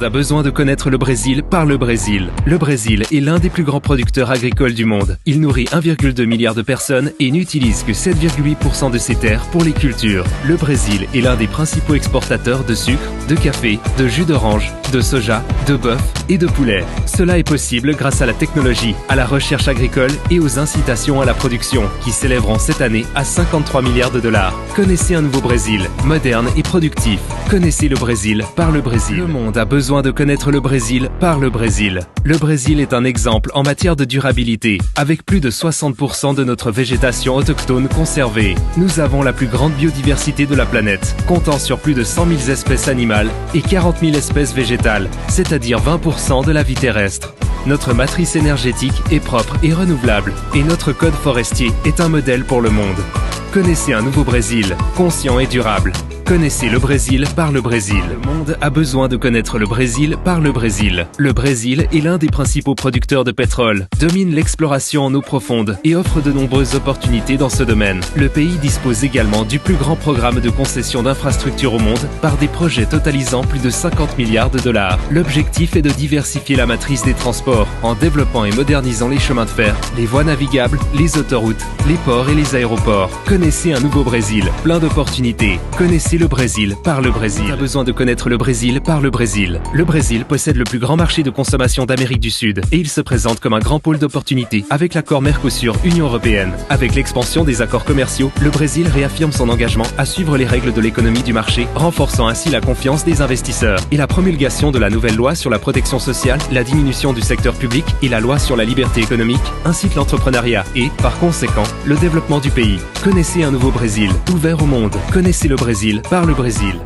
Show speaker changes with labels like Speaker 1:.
Speaker 1: A besoin de connaître le Brésil par le Brésil. Le Brésil est l'un des plus grands producteurs agricoles du monde. Il nourrit 1,2 milliard de personnes et n'utilise que 7,8% de ses terres pour les cultures. Le Brésil est l'un des principaux exportateurs de sucre, de café, de jus d'orange, de soja, de bœuf et de poulet. Cela est possible grâce à la technologie, à la recherche agricole et aux incitations à la production, qui s'élèveront cette année à 53 milliards de dollars. Connaissez un nouveau Brésil, moderne et productif. Connaissez le Brésil par le Brésil. Le monde a besoin de connaître le Brésil par le Brésil. Le Brésil est un exemple en matière de durabilité, avec plus de 60% de notre végétation autochtone conservée. Nous avons la plus grande biodiversité de la planète, comptant sur plus de 100 000 espèces animales et 40 000 espèces végétales, c'est-à-dire 20% de la vie terrestre. Notre matrice énergétique est propre et renouvelable, et notre code forestier est un modèle pour le monde. Connaissez un nouveau Brésil, conscient et durable. Connaissez le Brésil par le Brésil. Le monde a besoin de connaître le Brésil par le Brésil. Le Brésil est l'un des principaux producteurs de pétrole, domine l'exploration en eau profonde et offre de nombreuses opportunités dans ce domaine. Le pays dispose également du plus grand programme de concession d'infrastructures au monde par des projets totalisant plus de 50 milliards de dollars. L'objectif est de diversifier la matrice des transports en développant et modernisant les chemins de fer, les voies navigables, les autoroutes, les ports et les aéroports. Connaissez un nouveau Brésil, plein d'opportunités. Connaissez le Brésil par le Brésil. On a besoin de connaître le Brésil par le Brésil. Le Brésil possède le plus grand marché de consommation d'Amérique du Sud et il se présente comme un grand pôle d'opportunités avec l'accord Mercosur-Union européenne. Avec l'expansion des accords commerciaux, le Brésil réaffirme son engagement à suivre les règles de l'économie du marché, renforçant ainsi la confiance des investisseurs. Et la promulgation de la nouvelle loi sur la protection sociale, la diminution du secteur public et la loi sur la liberté économique incite l'entrepreneuriat et, par conséquent, le développement du pays. Connaissez un nouveau Brésil, ouvert au monde. Connaissez le Brésil par le Brésil.